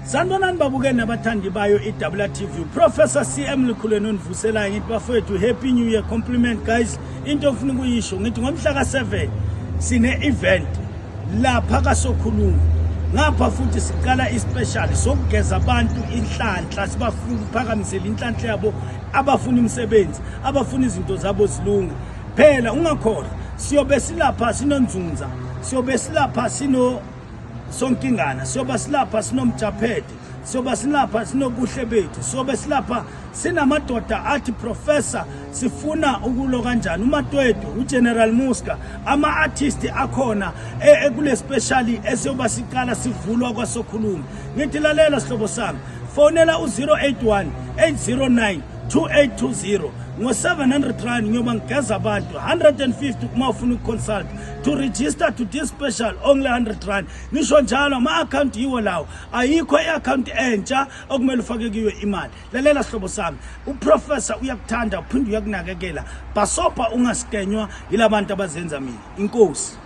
Sanibonani babukeli nabathandi bayo iWTV. Professor CM Likhuleni onivuselayo ngithi bafowethu happy new year compliment guys. Into ofuna ukuyisho ngithi ngomhla ka7 sine event lapha kaSokhulumi. Ngapha futhi siqala ispecial sokugeza abantu inhlanhla sibafuna ukuphakamisela inhlanhla yabo abafuna imisebenzi, abafuna izinto zabo zilunga. Phela ungakhohlwa siyobe silapha sinonzunza, siyobe silapha sino sonkingana, siyoba silapha sinomjaphethe, siyoba silapha sinobuhle bethu, siyobe silapha sinamadoda athi professor sifuna ukulo kanjani uMatwedu uGeneral Muska ama-artist akhona ekule special esiyoba siqala sivulwa kwaSokhulumi. Ngithi lalela sihlobo sami, fonela u081 809 2820 ngo700 ngiyoba ngigeza abantu 150 uma ufuna ukuconsult to register to this special only 100 ngisho njalo ama-account yiwo lawo, ayikho i-account entsha okumele ufake kuyo imali. Lalela sihlobo sami, uprofessor uyakuthanda uphinde uyakunakekela, basopa ungasikenywa yilabantu abazenza mina. Inkosi.